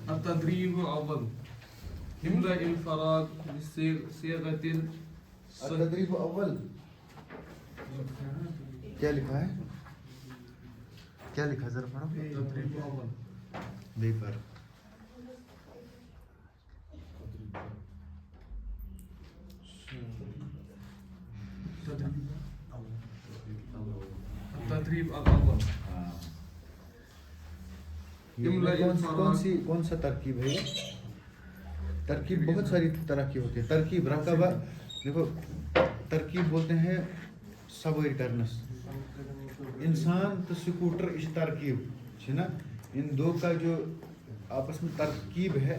التدريب أول املأ الفراغ بصيغة التدریب اول کیا لکھا ہے؟ کیا لکھا ذرا پڑھو. التدريب أول بے پر التدريب الأول کون سا ترکیب ہے؟ ترکیب بہت ساری طرح کی ہوتی ہے. ترکیب رقبہ دیکھو ترکیب بولتے ہیں سواری کرنس انسان تو سکوٹر اس ترکیب نا ان دو کا جو آپس میں ترکیب ہے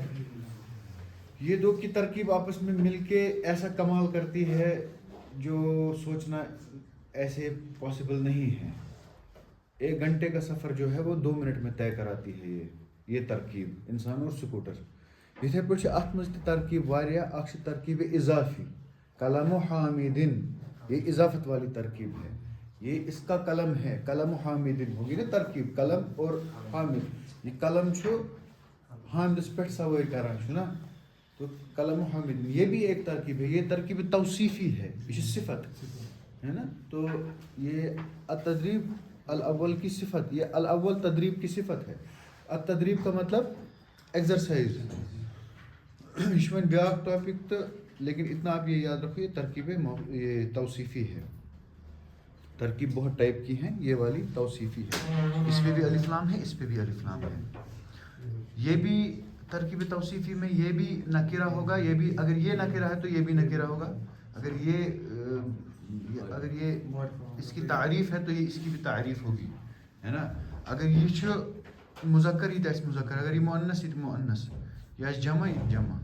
یہ دو کی ترکیب آپس میں مل کے ایسا کمال کرتی ہے جو سوچنا ایسے پاسبل نہیں ہے. 1 گھنٹے کا سفر جو ہے وہ 2 منٹ میں طے کراتی ہے یہ ترکیب انسان اور سکوٹر. یتھے پٲٹھۍ اتھ منٛز تہِ ترکیب واریاہ. اکھ چھِ ترکیب اضافی قلم و حامدن یہ اضافت والی ترکیب ہے. یہ اس کا قلم ہے قلم و حامدن ہوگی نا ترکیب قلم اور حامد. یہ قلم چھُ حامدس پٮ۪ٹھ سوٲرۍ کران چھُ نا تو قلم و حامد یہ بھی ایک ترکیب ہے. یہ ترکیب توصیفی ہے یہ چھِ صفت ہے نا. تو یہ التدریب الاول کی صفت یہ الاول تدریب کی صفت ہے. التدریب کا مطلب ایکسرسائز. یہ چھُ وۄنۍ بیٛاکھ ٹاپک تو لیکن اتنا آپ یہ یاد رکھو یہ ترکیب یہ توصیفی ہے. ترکیب بہت ٹائپ کی ہیں یہ والی توصیفی ہے. اس پہ بھی الف لام ہے اس پہ بھی الف لام ہے. یہ بھی ترکیب توصیفی میں یہ بھی نکرہ ہوگا یہ بھی اگر یہ نکرہ ہے تو یہ بھی نکرہ ہوگا. اگر یہ اس کی تعریف ہے تو یہ اس کی بھی تعریف ہوگی ہے نا. اگر یہ چھُ مذکر یہ تہِ آسہِ مذکر اگر یہ مؤنث یہ تہِ مؤنث یہ آسہِ جمع یہ جمع.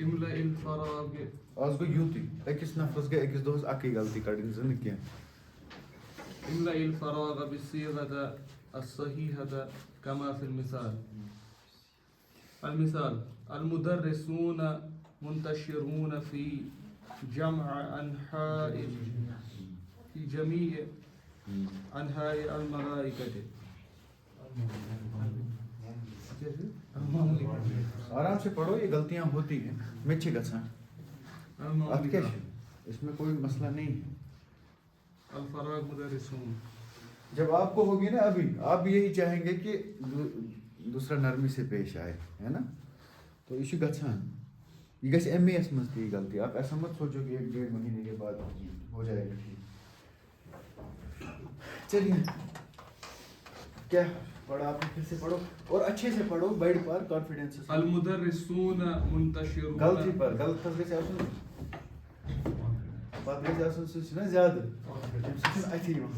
املأ الفراغ آز گوٚو یُتُے أکِس نفرس گٔے أکِس دۄہس اکٕے غلطی کڑٕنۍ زٕ نہٕ کینٛہہ. املأ الفراغ بالصيغة الصحيحة كما في المثال. المثال المدرسون منتشرون في جميع أنحاء المملكة. آرام سے پڑھو یہ غلطیاں ہوتی ہیں مےٚ چھِ گژھان. اتھ کیٛاہ چھُ اس میں کوئی مسئلہ نہیں ہے. الفراغ مدرسون جب آپ کو ہوگی نا ابھی آپ بھی یہی چاہیں گے کہ دوسرا نرمی سے پیش آئے ہے نا. تو یہ چھُ گژھان یہ گژھِ ایم اے یس منٛز تہِ یہ غلطی. آپ ایسا مت سوچو کہ 1-1.5 مہینے کے بعد ہو جائے گا ٹھیک. چلیے کیا پڑھا آپ نے پھر سے پڑھو اور اچھے سے پڑھو بڑھ پر کانفیڈینس سے. المدرسون منتشرون غلطی پر غلط گژھِ آسُن پتہٕ گژھِ آسُن سُہ چھُ نا زیادٕ تَمہِ سۭتۍ چھُنہٕ اَتھِ یِوان.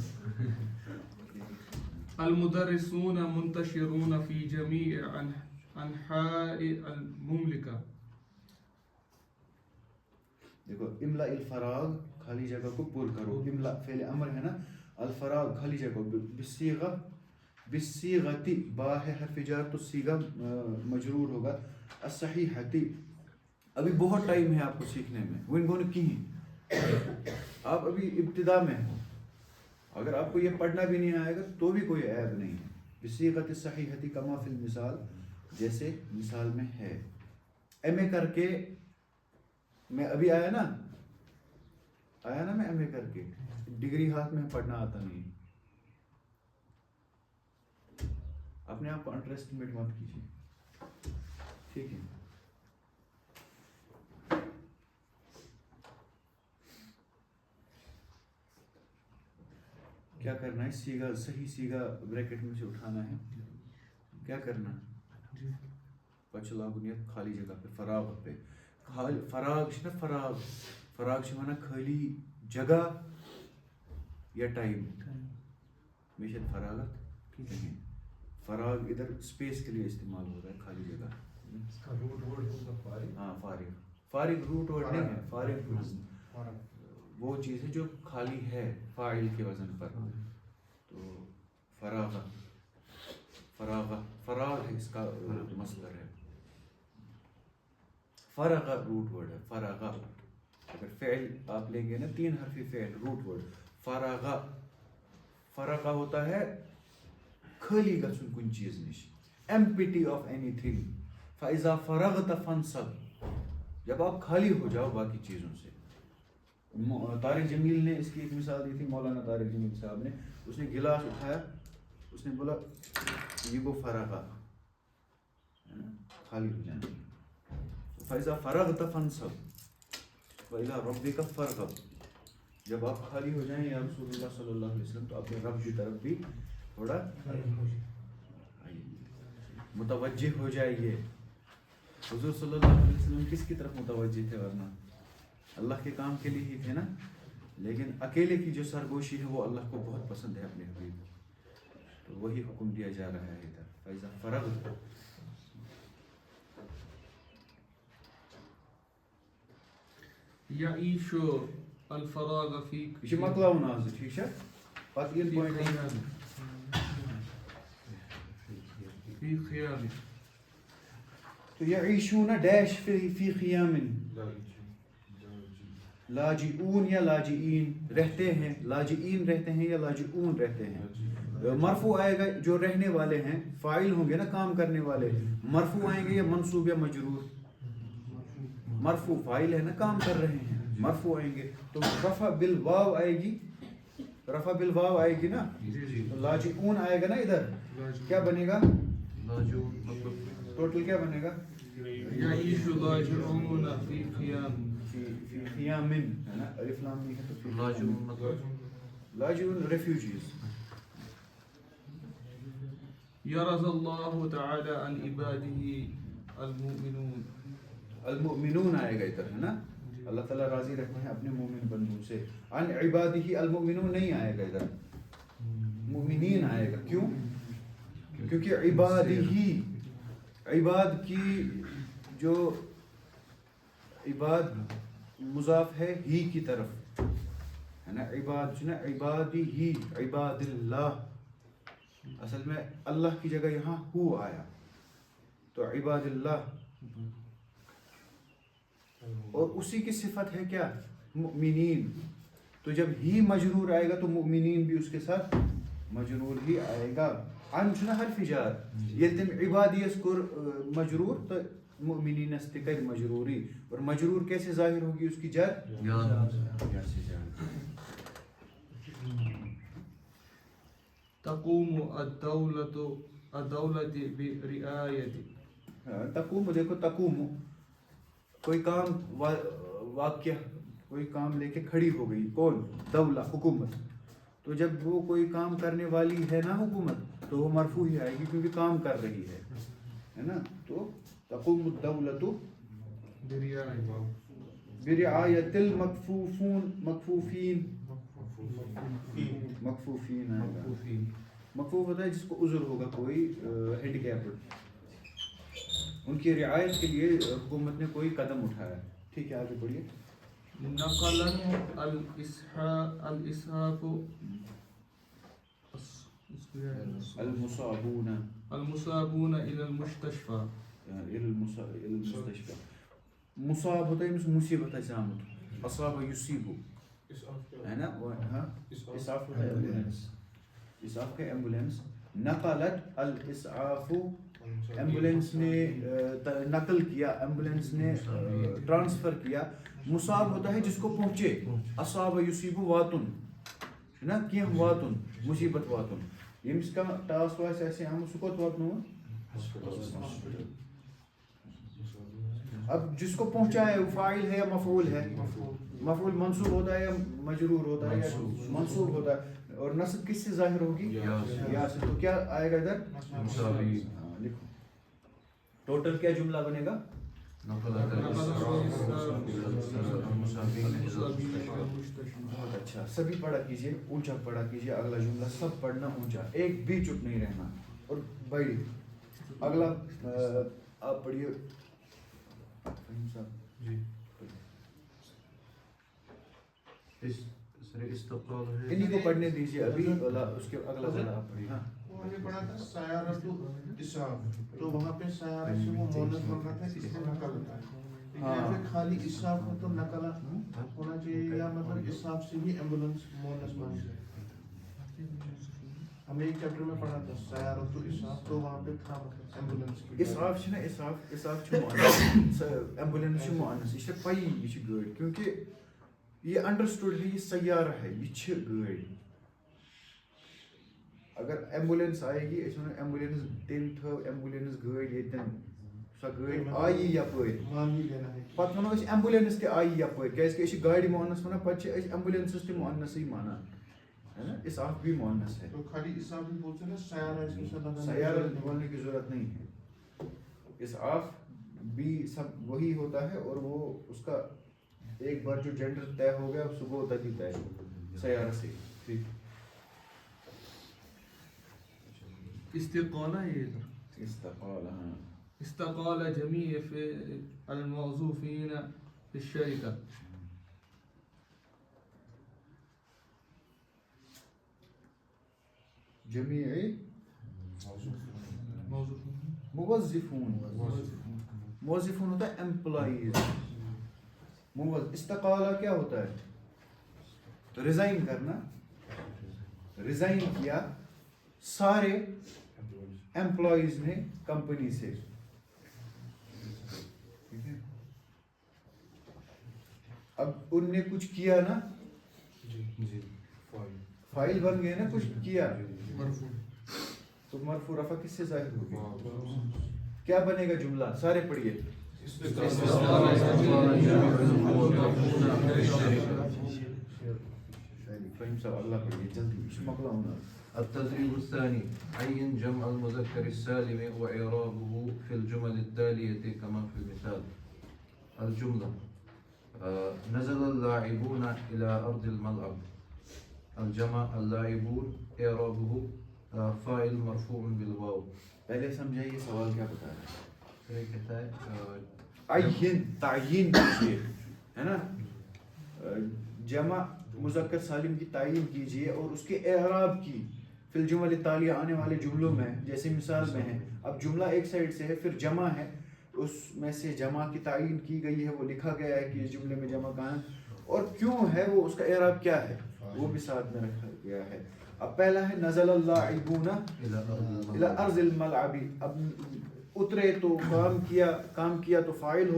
المدرسون منتشرون في جميع أنحاء المملكة. دیکھو املا الفراغ خالی جگہ کو پر کرو. املا فعل امر ہے نا. الفراغ خالی جگہ بالصیغہ بالصیغتی با ہے حرف جار تو صیغہ مجرور ہوگا. الصحیحتی ابھی بہت ٹائم ہے آپ کو سیکھنے میں وۄنۍ گوٚو نہٕ کِہیٖنۍ آپ ابھی ابتدا میں ہو. اگر آپ کو یہ پڑھنا بھی نہیں آئے گا تو بھی کوئی عیب نہیں ہے. بصیغۃ الصحیحۃ کما فی المثال جیسے مثال میں ہے. ایم اے کر کے میں ابھی آیا نا میں ایم اے کر کے ڈگری ہاتھ میں پڑھنا آتا نہیں. اپنے آپ کو انڈر اسٹیمیٹ مت کیجیے ٹھیک ہے. کیا کرنا ہے سیگا صحیح سیگا بریکٹ میں سے اٹھانا ہے. کیا کرنا پچھ لاگن یہ خالی جگہ پہ فراغ پہ فراغ نا فراغ ونان خالی جگہ یا ٹائم میں فراغت کہیں. فراغ ادھر اسپیس کے لیے استعمال ہو رہا ہے خالی جگہ. ہاں فارغ روٹ ورڈ نہیں ہے. فارغ وہ چیز ہے جو خالی ہے فاعل کے وزن پر. تو فراغ اس کا مصدر ہے. فرغ روٹ ورڈ ہے فرغ. اگر فعل آپ لیں گے نا 3 حرفی فعل روٹ ورڈ فراغ فرقہ ہوتا ہے خالی گژھن کن چیز نش, empty of anything. فَإِذَا فَرَغْتَ فَانْصَبْ, جب آپ خالی ہو جاؤ باقی چیزوں سے. طارق جمیل نے اس کی ایک مثال دی تھی, مولانا طارق جمیل صاحب نے. اس نے گلاس اٹھایا, اس نے بولا یہ وہ فرقہ, خالی ہو جانا. فَإِذَا فَرَغْتَ فَانْصَبْ وَإِلَىٰ رَبِّكَ فَارْغَب. جب آپ خالی ہو جائیں یا رسول اللہ صلی اللہ علیہ وسلم, تو اپنے رب کی طرف بھی تھوڑا متوجہ ہو جائیے. حضور صلی اللہ علیہ وسلم کس کی طرف متوجہ تھے, ورنہ اللہ کے کام کے لیے ہی تھے نا. لیکن اکیلے کی جو سرگوشی ہے وہ اللہ کو بہت پسند ہے اپنے حبیب, تو وہی حکم دیا جا رہا ہے ادھر. فَإِذَا فَرَغْتَ. يعيش الفراغ في یہ مکلاؤن آز, ٹھیک ہے, پتہ یہ پوائنٹ في خيام. تو یعیشون ڈیش فی خیام, لاجئون یا لاجئین رہتے ہیں, لاجئین رہتے ہیں یا لاجئون رہتے ہیں. مرفوع آئے گا جو رہنے والے ہیں, فاعل ہوں گے نا کام کرنے والے. مرفوع آئیں گے یا منصوب یا مجرور. مرفوع فاعل ہے نا, کام کر رہے ہیں, مرفوع آئیں گے. تو رفع بالواو آئے گی, رفع بالواو آئے گی نا. لاجئون آئے گا نا ادھر, کیا بنے گا ٹوٹل, کیا بنے گا يعيش لاجئون في خيام. فی خیام ہے نا, الف لام نہیں ہے تو فی لاجئون ریفیوجیز. يرضى الله تعالى عن عباده المؤمنون. المؤمنون آئے گا ادھر ہے نا, اللہ تعالیٰ راضی رہتے ہیں اپنے مومن بندوں سے. عن عبادہ المؤمنون نہیں آئے گا ادھر, مومنین آئے گا. کیوں؟ کیونکہ عبادہ, عباد کی جو عباد مضاف ہے ہی کی طرف ہے نا, عباد جو نا عبادی ہی, عباد اللہ. اصل میں اللہ کی جگہ یہاں ہو آیا, تو عباد اللہ. اور اسی کی صفت ہے کیا, مؤمنین. تو جب ہی مجرور آئے گا تو مؤمنین بھی اس کے ساتھ مجرور ہی آئے گا. عن جو نا حرف جار, یہ تم عبادی اذکر مجرور تو مؤمنین استقر مجروری. اور مجرور کیسے ظاہر ہوگی اس کی جر, یا سے جر. تقوم الدولة برعاية. تقوم, دیکھو تقوم کوئی کام واقعہ, کوئی کام لے کے کھڑی ہو گئی, کون, دولہ حکومت. تو جب وہ کوئی کام کرنے والی ہے نا حکومت, تو وہ مرفوع ہی آئے گی کیونکہ کام کر رہی ہے نا. تو تقوم الدولة برعایت المکفوفون, مکفوفین, مکفوفین آئے گا. مکفوف ہوتا ہے جس کو عذر ہوگا, کوئی ہینڈی کیپڈ, ان کی رعایت کے لیے حکومت نے کوئی قدم اٹھایا. ٹھیک ہے, آگے بڑھیے. نقلت الإسعاف المصابون إلى المستشفى. مصاب ہوتا ہے مصیبت ہے زامت, اصاب یصیب ہے نا, ہاں اسعاف ہوتا ہے ایمبولینس, اسعاف کا ایمبولینس. نقلت الاسعاف, ایمبولینس نے نقل کیا, ایمبولینس نے ٹرانسفر کیا. مصاب ہوتا ہے جس کو پہنچے, اصاب یصیب واتن ہے نا, کیم واتن مصیبت واتن. یمس کا ٹاس واس ایسے ہم اس کو واتن. اب جس کو پہنچا ہے وہ فاعل ہے یا مفعول ہے, مفعول منصوب ہوتا ہے یا مجرور ہوتا ہے یا منصوب ہوتا ہے. اور نصب کس سے ظاہر ہوگی, یا سے. تو کیا آئے گا ادھر, لکھو ٹوٹل کیا جملہ بنے گا. بہت اچھا, سبھی پڑھا کیجئے, اونچا پڑھا کیجئے. اگلا جملہ سب پڑھنا اونچا, ایک بھی چپ نہیں رہنا. اور بھائی اگلا آپ پڑھیے فہیم صاحب جی. انہی کو پڑھنے دیجیے ابھی, اس کے اگلا ذرا آپ پڑھیے. ہاں میں نے پڑھا تھا سیارۃ اسعاف, تو وہاں پہ سیارہ سے وہ مونث بن رہا تھا, اس سے نقل ہوتا ہے. یہاں پہ خالی اسعاف ہو تو نقل ہونا چاہیے, یا مطلب اسعاف سے بھی ایمبولینس مونث بن جائے. ہمیں ایک چیپٹر میں پڑھا تھا سیارۃ الاسعاف تو وہاں پہ تھا مطلب ایمبولینس کی اسعاف چھنا اسعاف چھُ مؤنث ایمبولینس چھُ مؤنث یہ چھِ پَیی یہ چھِ گٲڑۍ کیونکہ یہ انڈرسٹوڈ ہے یہ سیارہ ہے یہ چھِ گٲڑۍ اگر ایمبولینس آئے گی أسۍ وَنو ایمبولینس تٔمۍ تھٲو ایمبولینس گٲڑۍ ییٚتٮ۪ن سۄ گٲڑۍ آیی یپٲرۍ مانی لینا ہے پتہٕ وَنو أسۍ ایمبولینس تہِ آیی یپٲرۍ کیازکہِ أسۍ چھِ گاڑِ مؤنث وَنان پتہٕ چھِ أسۍ ایمبولینسس تہِ مؤنثٕے مانان ہے نا اسعاف بھی مؤنث ہے تو خالی اسعاف بھی بولتے ہیں نا سیارہ اس میں سے لگانا سیارہ بولنے کی ضرورت نہیں ہے اسعاف بھی سب وہی ہوتا ہے اور وہ اس کا ایک بار جو جینڈر طے ہو گیا صبح ہوتا ہی طے سیارہ سے ٹھیک استقالہ ہے ادھر استقال ہاں استقال جميع الموظوفين في الشركة جميع موظوفين موظفون ہوتا ہے امپلائیز استقالہ کیا ہوتا ہے ریزائن کرنا ریزائن کیا سارے امپلائیز نے کمپنی سے ٹھیک ہے اب ان نے کچھ کیا نا فائل بن گئے نا کچھ کیا تو مرفوع رفع کس سے ظاہر ہوگی کیا بنے گا جملہ سارے پڑھیے فہم صاحب اللہ پڑھیے جلدی مقلہ ہونا التدريب الثاني عين جمع المذكر السالم وإعرابه في الجمل التالية كما في المثال الجملة نزل اللاعبون إلى أرض الملعب الجمع اللاعبون إعرابه فاعل مرفوع بالواو پہلے سمجھائیے سوال کیا بتا رہا پھر یہ کہتا ہے عین تعیین کیجیے ہے نا جمع مذکر سالم کی تعین کیجیے اور اس کے اعراب کی فی الجمل التالیہ آنے والے جملوں میں جیسے مثال میں ہے اب جملہ ایک سائڈ سے ہے پھر جمع ہے اس میں سے جمع کی تعین کی گئی ہے وہ لکھا گیا ہے کہ اس جملے میں جمع کہاں ہے اور کیوں ہے وہ اس کا اعراب کیا ہے وہ بھی ساتھ میں رکھا گیا ہے اب پہلا ہے نزل اللاعبون الی ارض الملعب اب اترے تو کام کیا تو فاعل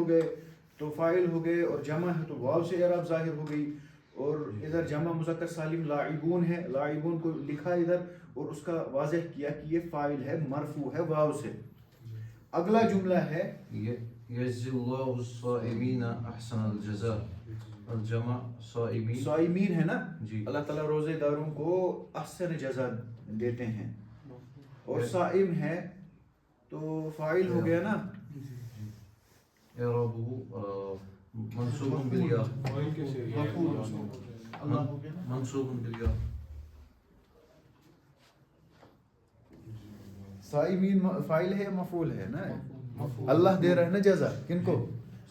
ہو گئے اور جمع ہے تو واو سے اعراب ظاہر ہو گئی اور ادھر جمع مذکر سالم لاعبون ہے لاعبون کو لکھا ادھر اور اس کا واضح کیا کہ یہ فاعل ہے مرفوع ہے واو سے اگلا جملہ ہے يجزي الله الصائمين أحسن الجزاء الجمع صائمين صائمین ہے نا جی اللہ تعالیٰ روزے داروں کو احسن جزا دیتے ہیں اور صائم ہے تو فاعل ہو گیا نا إعرابه منصوب بالياء اللہ ہو گیا نا منصوب بالياء صائمین فاعل ہے یا مفعول ہے نا اللہ دے رہا ہے نا جزا کن کو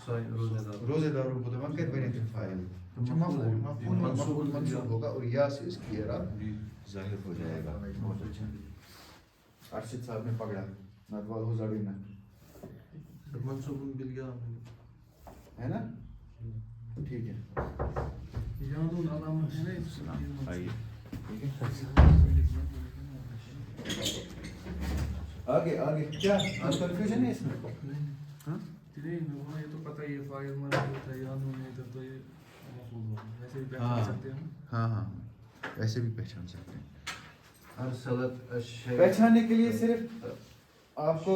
روزے داروں کو تو وہاں کہتے ہیں فاعل مفعول منصوب ہوگا اور یا سے اس کی اعراب ظاہر ہو جائے گا ارشد صاحب نے پکڑا نتوال ہو زاڑی میں منصوب بالياء ہے نا ٹھیک ہے یادون علامت ہے نا آئیے ٹھیک ہے آگے کیا کنفیوژن ہے اس میں ہاں نہیں یہ تو پتہ ہی ہے فاعل مرفوع تھا یادون ہے ادھر تو یہ مفعول ہوگا ویسے بھی پہچان سکتے ہیں ہاں ایسے بھی پہچان سکتے ہیں أرسلت الشيء پہچاننے کے لیے صرف آپ کو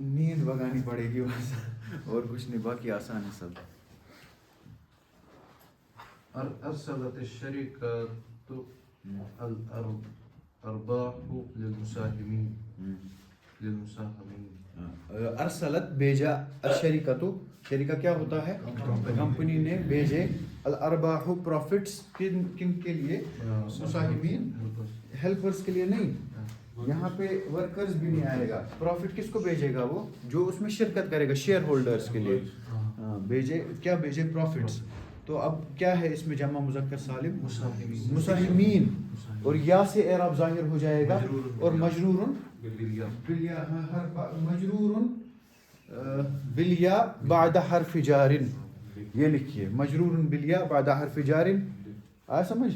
نیند بگانی پڑے گی بس اور کچھ نہیں باقی آسان ہے سب أرسلت الشركة الأرباح للمساهمين ارسلت بھیجا الشریکتو شریکہ کیا ہوتا ہے کمپنی نے بھیجے الارباح پروفٹس کن کے لیے مساہمین ہیلپرز کے لیے نہیں یہاں پہ ورکرز بھی نہیں آئے گا پروفٹ کس کو بھیجے گا وہ جو اس میں شرکت کرے گا شیئر ہولڈرز کے لیے بھیجے پروفٹس تو اب کیا ہے اس میں جمع مذکر سالم مساہمین اور یا سے اعراب ظاہر ہو جائے گا اور مجرورن مجرورن بالیا بعد حرف جار یہ لکھیے مجرورن بالیا بعد حرف جار آیا سمجھ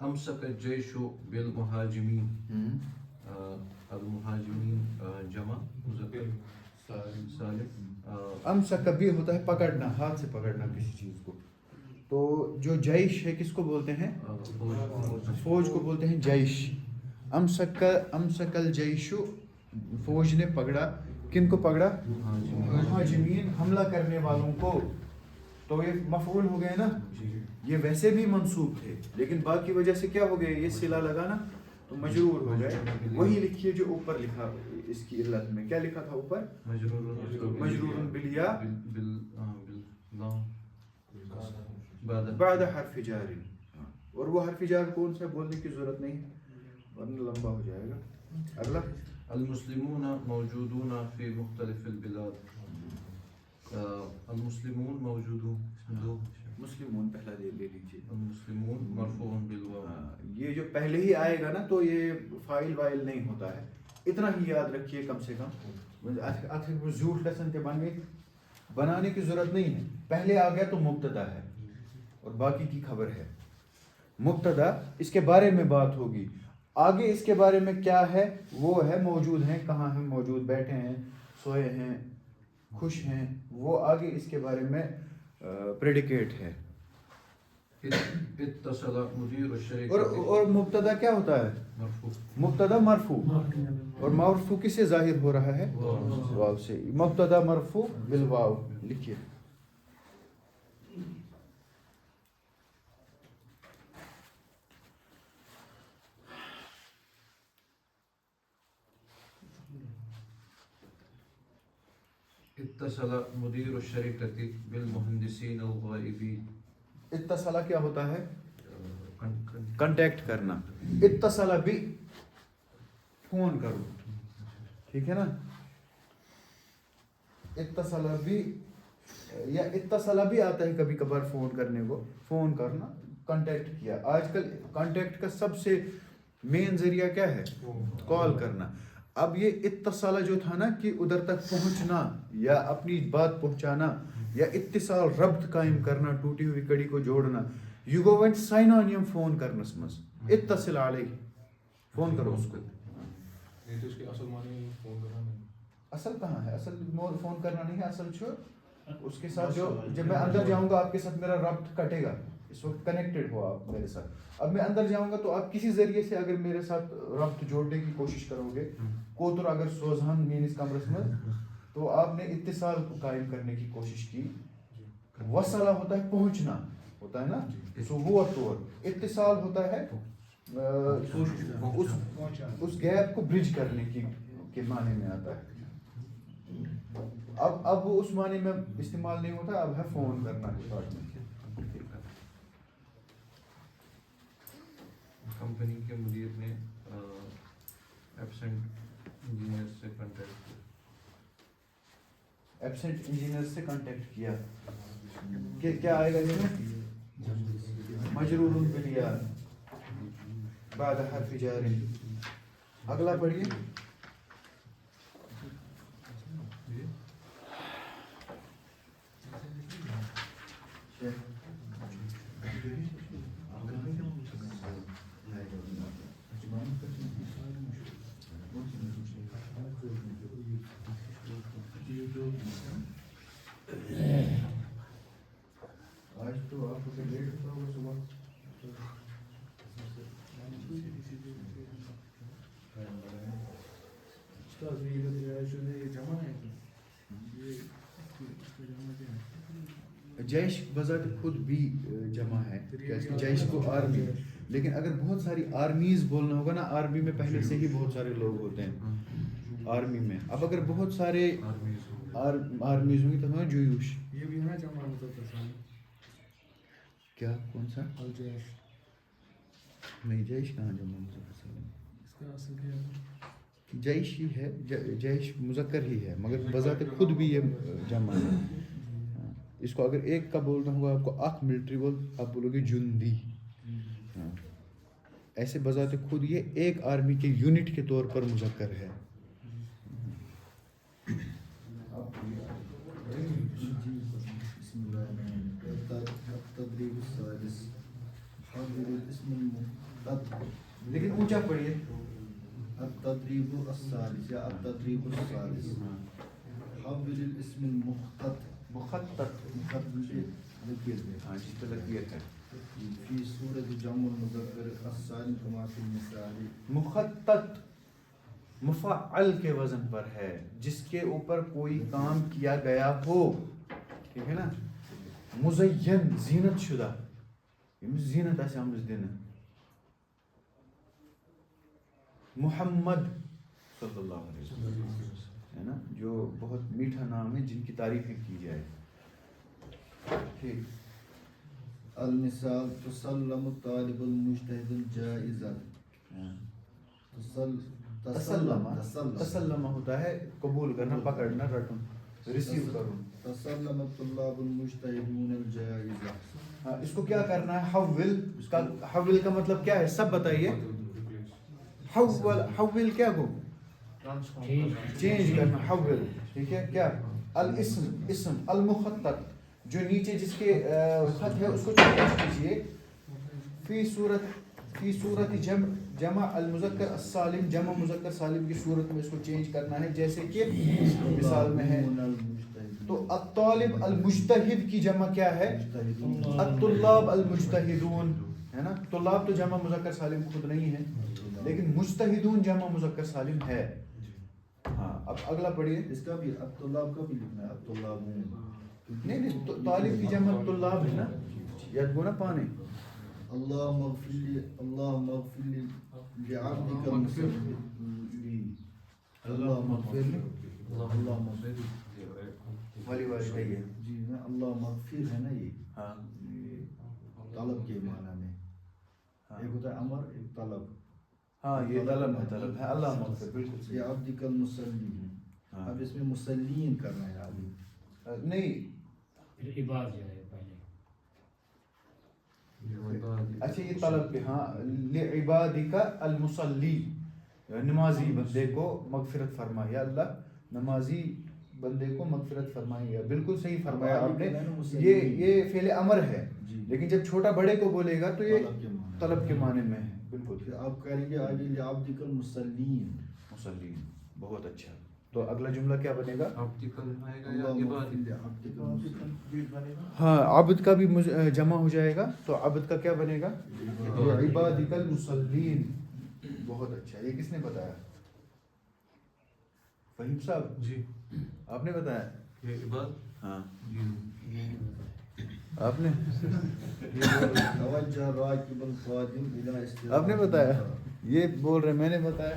أمسك الجيش بالمهاجمين المهاجمين جمع مذکر سالم امسک بھی ہوتا ہے پکڑنا، ہاتھ سے پکڑنا کسی چیز کو. تو جو جیش ہے کس کو بولتے ہیں؟ فوج کو بولتے ہیں جیش. امسک الجیش، فوج نے پکڑا، کن کو پکڑا؟ مہاجمین، حملہ کرنے والوں کو. تو یہ مفعول ہو گئے نا، یہ ویسے بھی منصوب تھے لیکن باقی وجہ سے کیا ہو گئے، یہ صلہ لگا نا تو مجرور ہو گئے. وہی لکھیے جو اوپر لکھا اس کی علت میں، کیا لکھا تھا اوپر؟ مجرور بالیا بعد حرف جار. اور وہ حرف جار کون سا بولنے کی ضرورت نہیں ہے ورنہ لمبا ہو جائے گا. اگلا المسلمون موجودون في مختلف البلاد. المسلمون موجودون دو مسلمون پہلا لے لیجیے. المسلمون مرفوع بالواو. یہ جو پہلے ہی آئے گا نا تو یہ فاعل وائل نہیں ہوتا ہے، اتنا ہی یاد رکھیے کم سے کم. جھوٹ لسن کے بنانے کی ضرورت نہیں ہے. پہلے آ گیا تو مبتدا ہے اور باقی کی خبر ہے. مبتدا اس کے بارے میں بات ہوگی، آگے اس کے بارے میں کیا ہے وہ ہے موجود ہیں، کہاں ہیں موجود، بیٹھے ہیں، سوئے ہیں، خوش ہیں، وہ آگے اس کے بارے میں پریڈیکیٹ ہے. اتصل مدیر الشركة اور مبتدا کیا ہوتا ہے؟ مرفوع. مبتدا مرفوع، اور مرفوع کس سے ظاہر ہو رہا ہے؟ واو سے. مبتدا مرفوع بالواو لکھیے. اتصل مدیر الشركة بالمهندسين الغائبين. اتصالہ کیا ہوتا ہے؟ کنٹیکٹ کرنا. اتصالہ بھی فون کرو، ٹھیک ہے نا. اتصالہ بھی یا اتصالہ بھی آتا ہے کبھی کبھار فون کرنے کو، فون کرنا، کانٹیکٹ کیا. آج کل کانٹیکٹ کا سب سے مین ذریعہ کیا ہے؟ کال کرنا. اب یہ اتصالہ جو تھا نا کہ ادھر تک پہنچنا یا اپنی بات پہنچانا یا اتصال ربط قائم کرنا، ٹوٹی ہوئی کڑی کو جوڑنا، یو گو وینٹ سائنونیم فون کرنس مز. اتصل علیہ، فون کرو اس کو. اصل کہاں ہے؟ اصل فون کرنا نہیں ہے، اصل چھو اس کے ساتھ جو جب میں اندر جاؤں گا آپ کے ساتھ میرا ربط کٹے گا. اس وقت کنیکٹڈ ہو آپ میرے ساتھ. اب میں اندر جاؤں گا تو آپ کسی ذریعے سے اگر میرے ساتھ ربط جوڑنے کی کوشش کرو گے، کوتر اگر سوزہن مینس کمرس میں، تو آپ نے اتصال کو قائم کرنے کی کوشش کی. وصلہ ہوتا ہے پہنچنا، ہوتا ہے نا. سو وہ طور اتصال ہوتا ہے اس گیپ کو برج کرنے کے معنی میں آتا ہے. اب وہ اس معنی میں استعمال نہیں ہوتا، اب ہے فون کرنا ہے شارٹ میں. کمپنی کے مدیر نے ایبسنٹ انجینئر سے کانٹیکٹ کیا. ایبسنٹ انجینئر سے کانٹیکٹ کیا. کیا آئے گا اس میں؟ مجرور بالیا بعد حرف جار. اگلا پڑھیے. آج تو آپ کو لیٹ ہوتا ہوگا صبح. جیش بذات خود بھی جمع ہے، جیش کو آرمی، لیکن اگر بہت ساری آرمیز بولنا ہوگا نا، آرمی میں پہلے سے ہی بہت سارے لوگ ہوتے ہیں آرمی میں. اب اگر بہت سارے آرمیز ہوں گی تو ہمیں جیوش. یہ بھی ہے نا جمع مذکر. کیا کون سا؟ الجیش. نہیں، جیش کہاں جمع مذکر؟ اس کا اصل کیا ہے؟ جیش ہی ہے، جیش مذکر ہی ہے مگر بذات خود بھی یہ جمع ہے. اس کو اگر ایک کا بولنا ہوگا آپ کو اخ ملٹری بول، آپ بولو گے جندی. ایسے بذات خود یہ ایک آرمی کے یونٹ کے طور پر مذکر ہے. تدریب السادس حول الاسم المفرد لیکن اونچا پڑھیے. التدريب الثالث یا التدريب الثالث حول الاسم المخطط مخطط. ہاں جس پہ لکیت ہے. في سورة جمع المذكر السالم كما في المثال. مخطط مفعل کے وزن پر ہے جس کے اوپر کوئی کام کیا گیا ہو. ٹھیک ہے نا. مزین زینت شدہ زینت ایسے ہم دن. محمد صلی اللہ علیہ وسلم ہے نا جو بہت میٹھا نام ہے جن کی تعریفیں کی جائے. ٹھیک. المثال تسلم الطالب المجتهد الجائزة. تسلم ہوتا ہے قبول کرنا, پکڑنا, رٹنا, ریسیو کرنا. تسلم الطلاب المجتهدون الجائزة. ہاں اس کو کیا کرنا ہے؟ حول. اس کا حول کا مطلب کیا ہے سب بتائیے. حول کیا کو چینج کرنا. حول ٹھیک ہے. کیا الاسم اسم المخطط جو نیچے جس کے خط ہے اس کو چینج کیجیے. فی صورت جمع المذکر السالم جمع مذکر سالم کی صورت میں اس کو چینج کرنا ہے جیسے کہ مثال میں ہے. تو الطالب المجتہد کی جمع کیا ہے؟ الطلاب المجتہدون ہے نا. طلاب تو جمع مذکر سالم خود نہیں ہے لیکن مجتہدون جمع مذکر سالم ہے. ہاں اب اگلا پڑھیے. اس کا بھی الطلاب کا بھی لکھنا ہے. الطلاب نہیں طالب کی جمع طلاب ہے نا. یاد گو نا پانے. اللهم اغفر لي اللهم اغفر لي لعبدك المسلم. اللهم اغفر لي اللهم اغفر لي والی والی ہے. جی نا اللهم اغفر ہے نا. یہ ہاں طلب کے معنی میں ایک ہوتا ہے امر ایک طلب. ہاں یہ طلب ہے. طلب ہے اللہ مغفر. بالکل یہ عبدک المسلم. اب اس میں مسلین کرنا ہے ابھی نہیں عباد جو ہے پہلے. اچھا یہ طلب کے. ہاں لعبادک المصلی نمازی بندے کو مغفرت فرمائے. اللہ نمازی بندے کو مغفرت فرمائے. بالکل صحیح فرمایا آپ نے. یہ فعل امر ہے لیکن جب چھوٹا بڑے کو بولے گا تو یہ طلب کے معنی میں ہے. بالکل آپ کریں گے آگے لعبدک المسلین. مسلین. بہت اچھا. تو اگلا جملہ کیا بنے گا؟ ہاں عبد کا بھی جمع ہو جائے گا تو عبد کا کیا بنے گا؟ عبادک المصلین. بہت اچھا. یہ کس نے بتایا؟ فہیم صاحب جی آپ نے بتایا؟ یہ عباد. ہاں جی آپ نے توجہ راکب القادم الی استراحت. آپ نے بتایا؟ یہ بول رہے میں نے بتایا.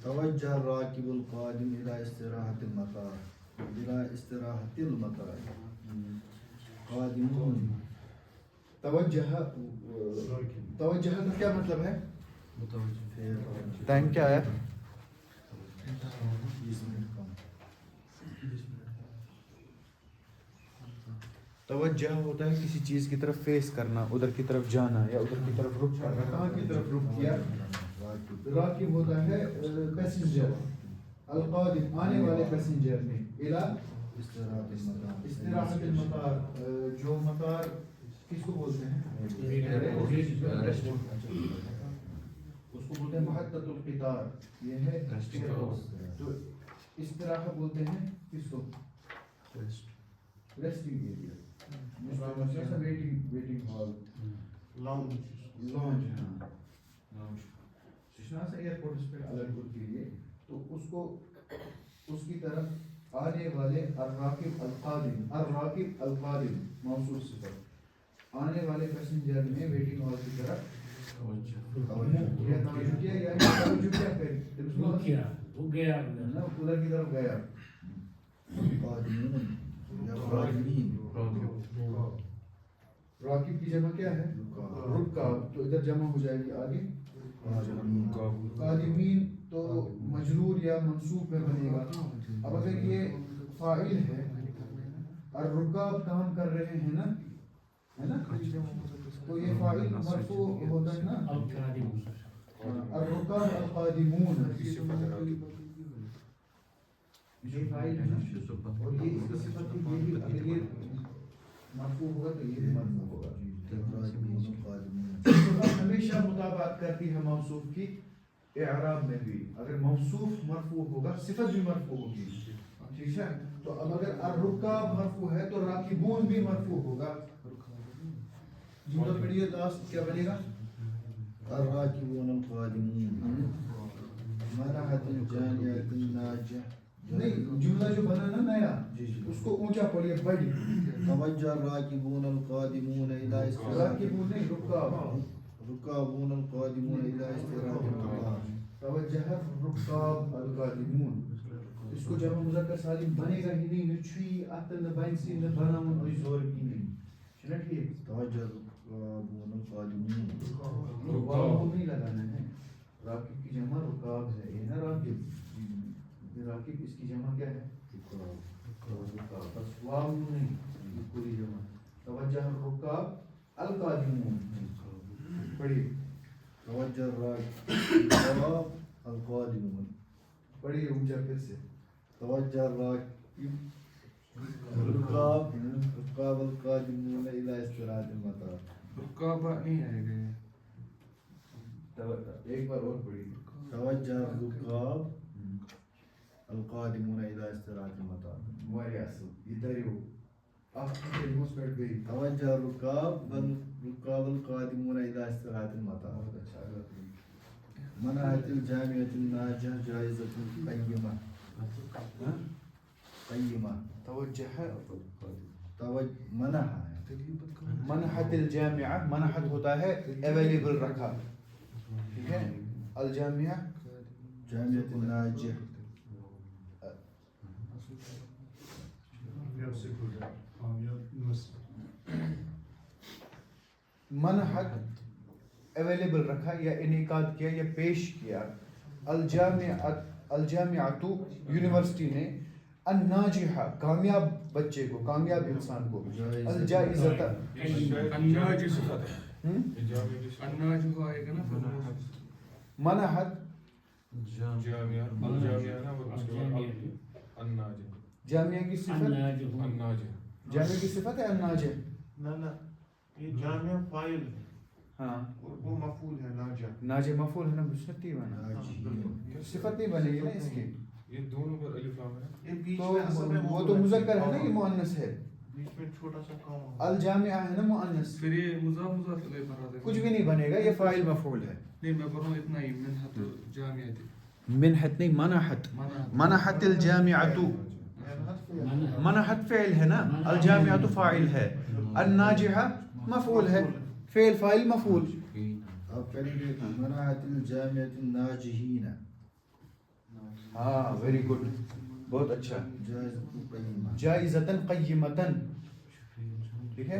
توجہ راکب القادم الی استراحت المطار. الی استراحت المطار. قادمون. توجہ توجہ کا کیا مطلب ہے؟ متوجہ. ٹائم کیا آیا؟ 20 منٹ کم. توجہ ہوتا ہے کسی چیز کی طرف فیس کرنا, ادھر کی طرف جانا یا ادھر کی طرف رخ کرنا. کہاں کی طرف رخ کیا؟ راکب ہوتا ہے پیسنجر. القادم آنے والے پیسنجر میں. الی استراحت المطار جو مطار کس کو بولتے ہیں؟ اس کو بولتے ہیں محطت القطار. یہ ہے تو استراحت بولتے ہیں کس کو؟ Resting area. Waiting hall lounge. سشنا سے ایئرپورٹ پہ الگ کے لیے تو اس کو اس کی طرف آنے والے الراکب القادم. الراکب القادم موصول صفت. آنے والے پیسنجر میں ویٹنگ ہال کی طرف توجہ کیا یعنی توجہ کیا کرے وہ گیا ادھر کی طرف گیا. قادمون یا راکبین. راکب کی جمع کیا ہے؟ رکاب. تو ادھر جمع ہو جائے گی آگے قادمین. تو مجرور یا منصوب میں بنے گا. اب اگر یہ فاعل ہے اور رکاب کام کر رہے ہیں نا ہے نا تو یہ فاعل مرفوع ہوتا ہے نا. اور الركاب القادمون کی صفت ہے راکب. یہ فاعل ہے نا اور یہ اس کی صفت کی یہ بھی اگر یہ مرفوع ہوگا تو یہ بھی مرفوع ہوگا. صفت ہمیشہ مطابقت کرتی ہے موصوف کی اعراب میں بھی. اگر موصوف مرفوع ہوگا صفت بھی مرفوع ہوگی. ٹھیک ہے تو اب اگر الرکاب مرفوع ہے تو راکبون بھی مرفوع ہوگا. جملہ پڑھیے لاسٹ کیا بنے گا؟ الراكبون القادمون منحت الجانية الناجح. نہیں جملہ جو بنا نا نیا اس کو اونچا پڑھیے بڑی. توجه الراكبون القادمون إلى استراحة راکبون نہیں رکاب. ركابون القادمون إلى استراحة المطار. توجہ الرکاب القادمون. اس کو جمع مذکر سالم بنے گا ہی نہیں. نہ چھوئی اتن نہ بنسی نہ بناون کوئی زور کی نہیں. چنا ٹھیک. توجه الركابون القادمون. واو نہیں لگانا ہے. راکب کی جمع رکاب ہے. یہ نا راکب راکب اس کی جمع کیا ہے؟ رکاب. بس واو نہیں پوری جمع. توجہ الرکاب القادمون. پڑھیے. توجه الركاب القادمون. پڑھیے اونچا پھر سے. توجه الركاب القادمون إلى استراحة المطار. رکابہ نہیں آئے گا. ایک بار اور پڑھیے. توجه الركاب القادمون إلى استراحة المطار. ہمارے اصل ادھر ہی ہو. آپ کی کلمات بیٹھ گئی. توجه الركاب القادمون إلى استراحة المطار. بہت اچھا اللہ تعالی. منحت الجامعة الناجح جائزة قيمة. قيمة. منحت الجامعہ منحت ہوتا ہے اویلیبل رکھا. ٹھیک ہے. الجامعہ جامعة الناجح منحت اویلیبل رکھا یا انعقاد کیا یا پیش کیا. الجامعۃ یونیورسٹی نے الناجحہ کامیاب بچے کو کامیاب انسان کو الجائزۃ اناج صفت ہے. اناج ہو آئے گا نا. منحت جامعہ الجامعہ نا اور اس کے بعد الناج. جامعہ کی صفت الناج. جامعہ کی صفت ہے الناجح. نہ یہ جامع فاعل ہے ہاں اور وہ مفعول ہے ناجح. ناجح مفعول ہے نا. صفت نہیں بنا. صفت نہیں بنے گی نا اس کی. یہ دونوں پر الف لام ہے. یہ بیچ تو میں اصل میں وہ تو مذکر ہے نا یہ مؤنث ہے. بیچ میں چھوٹا سا کام ہے. الجامعہ ہے نا مؤنث. پھر یہ مضاف مضاف الیہ پر آتا ہے. کچھ بھی نہیں بنے گا. یہ فاعل مفعول ہے. نہیں میں پڑھ رہا ہوں اتنا ہی. منحت جامعہ تھی. منحت نہیں منحت. منحت الجامعۃ. منحت فعل ہے نا. الجامعۃ فاعل ہے. الناجحہ مفعول ہے. فعل فاعل مفعول. اب کریں گے منحت الجامعة الناجحین. ہاں ویری گڈ. بہت اچھا. جائزة قيمة. جائزۃ قیمۃ. ٹھیک ہے.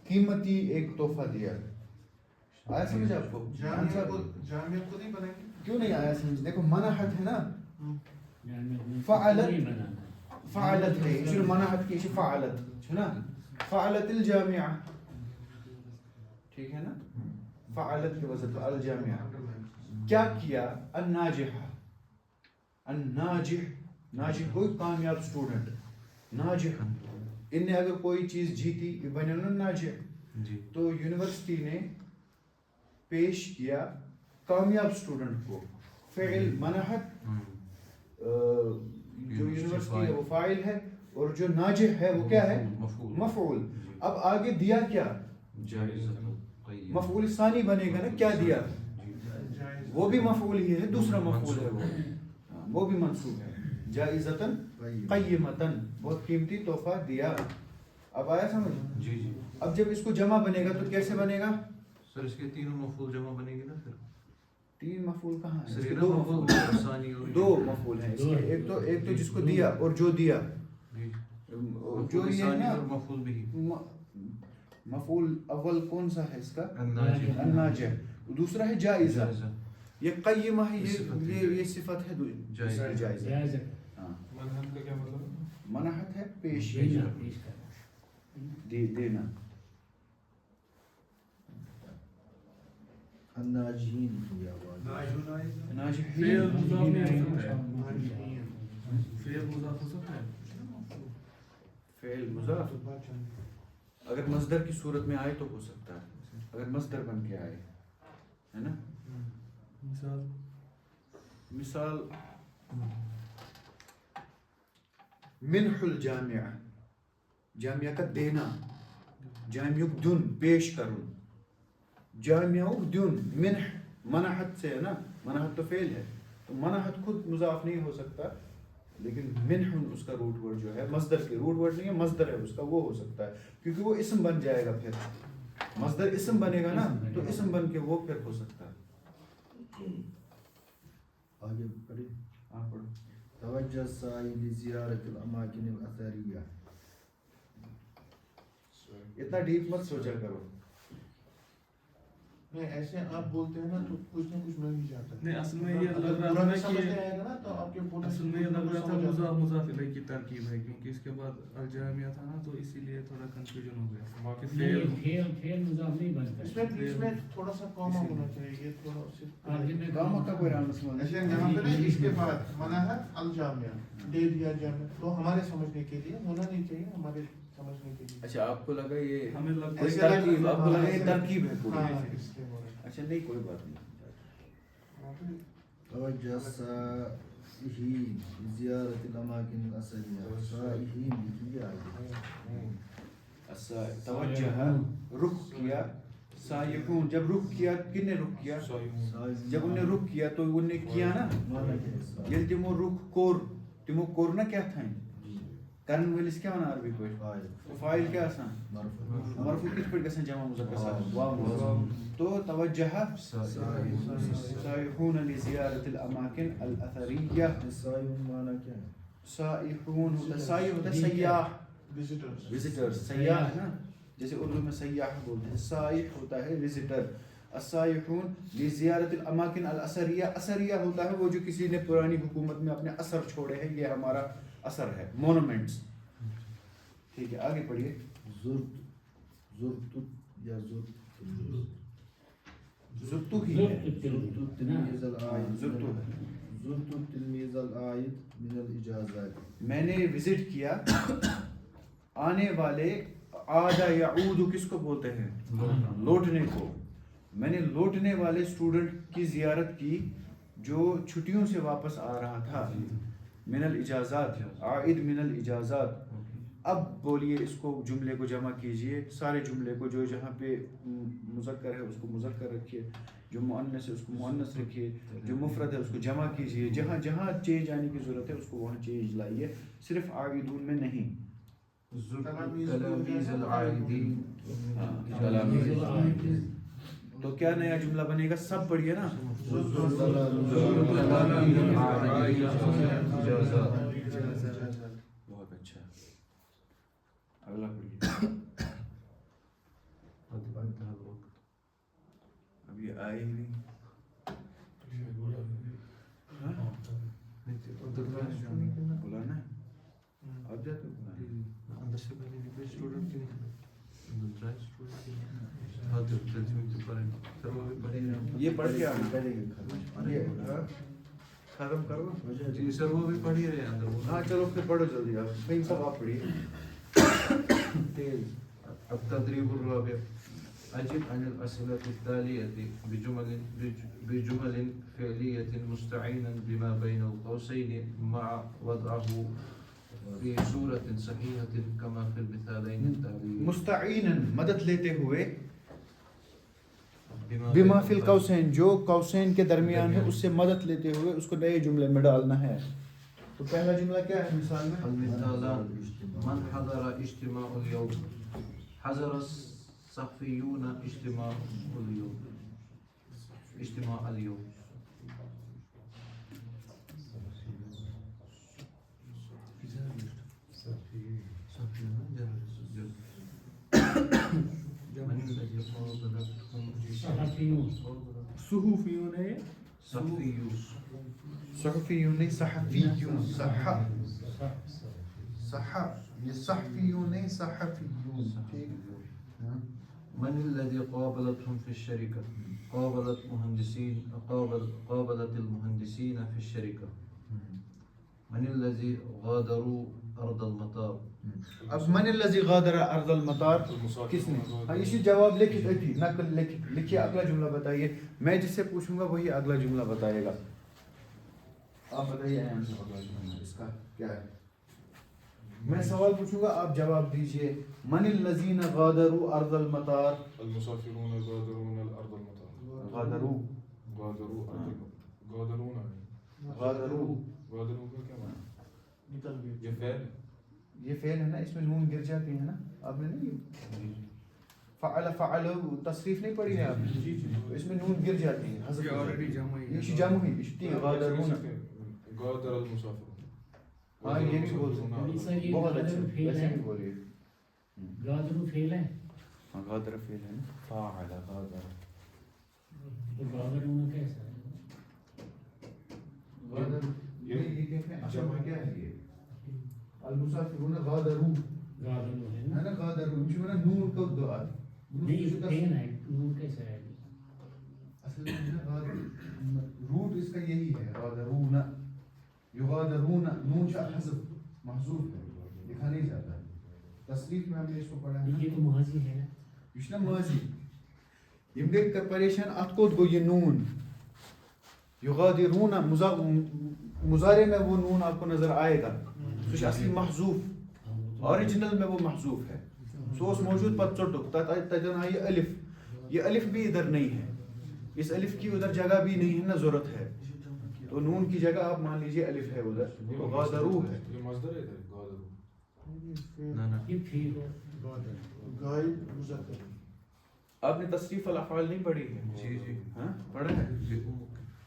قیمتی ایک تحفہ دیا. آیا سمجھ آپ کو؟ جامع کو نہیں بنائیں گے. کیوں نہیں آیا سمجھ؟ دیکھو منحت ہے نا. فعلت فعلت ہے. جو منحت کی فعلت ہے نا. فعلت الجامعہ. ٹھیک ہے نا. فعلت کی وجہ سے الجامعہ کیا کیا. الناجحہ. الناجح ناجح کوئی کامیاب اسٹوڈنٹ. ناجح ان نے اگر کوئی چیز جیتی یہ بنے نا ناجح. تو یونیورسٹی نے پیش کیا کامیاب اسٹوڈنٹ کو. فعل منحت جو یونیورسٹی ہے وہ فاعل ہے اور جو ناجح ہے وہ کیا ہے مفعول. اب آگے دیا کیا مفعول ثانی بنے گا نا. کیا دیا وہ بھی مفعول ہی ہے. دوسرا مفعول ہے وہ بھی منصوب ہے. جائزۃ قیمۃ بہت قیمتی تحفہ دیا. اب آیا سمجھ؟ جی جی. اب جب اس کو جمع بنے گا تو کیسے بنے گا؟ سر اس کے تینوں مفعول جمع بنیں گے نا پھر. تین مفعول کہاں ہیں؟ سر اس کے یہ دو مفعول مفعول ثانی اور دو مفعول ہیں اس کے. ایک تو جس کو دیا اور جو دیا. جی. جو مفعول یہ ہے ثانی نا اور مفعول بھی. مفعول اول کون سا ہے اس کا؟ الناجح. الناجح. دوسرا ہے جائزہ. یہ قیمہ ہے. یہ صفت ہے. جائزہ. جائزہ. ہاں. منحت کا کیا مطلب ہے؟ منحت ہے پیش دینا. الناجحين کی آواز فعل مضاف نہیں ہو سکتا ہے. فعل مضاف ہو سکتا ہے. فعل مضاف اگر مصدر کی صورت میں آئے تو ہو سکتا ہے, اگر مصدر بن کے آئے, ہے نا. مثال منح الجامعہ, جامعہ کا دینا, جامعہ دن پیش کروں, جامعہ دن منح منحت سے ہے نا, منحت تو فعل ہے, تو منحت خود مضاف نہیں ہو سکتا, لیکن منح اس کا روٹ ورڈ جو ہے, مصدر کے روٹ ورڈ نہیں ہے, مصدر ہے اس کا, وہ ہو سکتا ہے کیونکہ وہ اسم بن جائے گا. پھر مصدر اسم بنے گا نا, تو اسم بن کے وہ پھر ہو سکتا ہے. آگے پڑھیں. آپ پڑھو. توجہ الساعی لزیارت الاماکن الاثریہ. اتنا ڈیپ مت سوچا کرو. نہیں ایسے آپ بولتے ہیں نا تو کچھ نہ کچھ مل ہی جاتا ہے. نہیں اصل میں یہ اگر لگ پورا رہا نہیں تھا سمجھ کہ آئے گا نا تو آپ کے پورے اصل میں یہ لگ رہا تھا مضاف مضاف الیہ کی ترکیب ہے, کیونکہ اس کے بعد الجامعہ تھا نا, تو اسی لیے تھوڑا کنفیوژن ہو گیا کہ فعل مضاف نہیں بنتا. اس میں بیچ میں تھوڑا سا کاما ہونا چاہیے, یہ تھوڑا صرف کاما کا کوئی رام سمجھ. ایسے یہاں پہ نا اس کے بعد منحت الجامعہ دے دیا جامعہ, تو ہمارے سمجھنے کے لیے ہونا نہیں چاہیے, ہمارے سمجھنے کے لیے. اچھا آپ کو لگا یہ ہمیں لگتا کوئی ایسے ترکیب, آپ کو لگا یہ ہاں, ترکیب ہے ہاں کوئی. اس لیے بول رہے اچھا نہیں کوئی بات نہیں. توجہ الساعی لزیارت الاماکن الاثریہ. سائحین لکھیے آگے. توجہ رخ کیا, سائحون جب رخ کیا, کن نے رخ کیا, جب انہیں رخ کیا تو انہوں نے کیا نا, یل تمو رخ کور, تمو کور نا کیا تھا کرن ولس کیا ونان عربی پٲٹھۍ, فاعل کیا آسان مرفوع کِتھ پٲٹھۍ گژھان جمع مذکر سالم, واو. تو توجہ سائحون لزیارت الاماکن الاثریہ. سائحون معنی کیا ہے؟ سائحون ہوتا ہے, سائح ہوتا ہے سیاح, وزٹرز. وزٹر, سیاح ہے نا, جیسے اردو میں سیاح بولتے ہیں, سائح ہوتا ہے وزٹر. السائحون لزیارت الاماکن الاثریہ, اثریہ ہوتا ہے وہ جو کسی نے پرانی حکومت میں اپنے اثر چھوڑے ہیں, یہ ہمارا اثر ہے, مونومنٹس. ٹھیک ہے آگے پڑھیے. زرت یا زرتو ہی ہے, زرت التلمیذ العائد زرتو, زرت التلمیذ العائد من الاجازات. میں نے وزٹ کیا آنے والے, عاد یعود کس کو بولتے ہیں, لوٹنے کو. میں نے لوٹنے والے اسٹوڈنٹ کی زیارت کی جو چھٹیوں سے واپس آ رہا تھا. من الاجازات, عائد من الاجازات. اب بولیے اس کو, جملے کو جمع کیجئے, سارے جملے کو, جو جہاں پہ مذکر ہے اس کو مذکر رکھیے, جو مؤنث ہے اس کو مؤنث رکھیے, جو مفرد ہے اس کو جمع کیجئے, جہاں جہاں چینج آنے کی ضرورت ہے اس کو وہاں چینج لائیے, صرف عائدون میں نہیں. تلاميذ العائدين. تو کیا نیا جملہ بنے گا, سب پڑھیے نا. بہت اچھا, اگلا پڑھیے. ابھی آئے ہی نہیں. بلانا اب جاتے اندر سے پہلے بھی کوئی اسٹوڈنٹ کی نہیں. یہ پڑھ کے ختم کرو. جی سر وہ بھی پڑھ ہی رہے ہیں اندر. ہاں چلو پھر پڑھو جلدی, آپ کہیں سب آپ پڑھیے تیز. التدريب الرابع. أجب عن الأسئلة التالية بجمل فعلية مستعينا بما بين القوسين مع وضعه في صورة صحيحة كما في المثالين التاليين. مستعینا مدد لیتے ہوئے, بما فی القوسین جو قوسین کے درمیان ہے اس سے مدد لیتے ہوئے اس کو نئے جملے میں ڈالنا ہے. تو پہلا جملہ کیا ہے مثال میں؟ المثالان. من حضر اجتماع اليوم. حضر الصحفيون اجتماع اليوم. اجتماع اليوم. صحفیون ہے, صحفیون نہیں صحفیون, صح یہ صحفیون نہیں صحفیون. ٹھیک, من الذي قابلتهم في الشركة قابلت المهندسين في الشركة من الذي غادروا أرض المطار اب من الذي غادر ارض المطار کس نے؟ ہاں اسی جواب لکھت اتی نقل لکھیے اگلا جملہ بتائیے. میں جس سے پوچھوں گا وہی اگلا جملہ بتائے گا. آپ بتائیے اگلا جملہ اس کا کیا ہے. میں سوال پوچھوں گا آپ جواب دیجئے. من الذين غادروا ارض المطار. المسافرون غادرون الارض المطار. غادروا غادرون غادروا کا کیا معنی؟ نکل گئے. یہ فعل یہ فعل ہے نا, اس میں نون گر جاتی ہے نا. آپ نے نہیں فعل فعل تصریف نہیں پڑھی ہے آپ نے, اس میں نون گر جاتی ہے. یہ already جمع ہی ہے. یہ جمع ہی اشتی غادرون. غادر المسافرون. ہاں یہ بھی بول سکتے ہیں. بہت اچھا ویسے بھی بولیے. غادر فعل ہے. ہاں غادر فعل ہے نا. فاعل غادر. تو غادر ہونا کیسا ہے؟ غادر یہ کہتے ہیں اصل میں کیا ہے یہ المسافرون غادروا غادر ہے ہے نا. نا. غادروا مجھے نا نون کو دعا نہیں یہ فعل ہے, نون کیسا ہے؟ اصل میں روٹ اس کا یہی ہے. غادرون یغادرون نون شاء حذف محذوف ہے, لکھا نہیں جاتا ہے. تصریف میں ہم نے اس کو پڑھا ہے نا. یہ تو ماضی ہے نا. یہ نا ماضی. یم گئی کر پریشان ات کوت گو یہ نون. یغادرون مضارع میں وہ نون آپ کو نظر آئے گا. سوش اصلی محذوف, اوریجنل میں وہ محذوف ہے. سوس موجود پت چٹک تجن آئی الف. یہ الف بھی ادھر نہیں ہے, اس الف کی ادھر جگہ بھی نہیں ہے نا ضرورت ہے. تو نون کی جگہ آپ مان لیجئے الف ہے ادھر. غادرو ہے. یہ مصدر ہے ادھر غادرو. یہ فعل ہے. غائب مذکر. آپ نے تصریف الافعال نہیں پڑھی ہے؟ جی جی ہاں پڑھا ہے.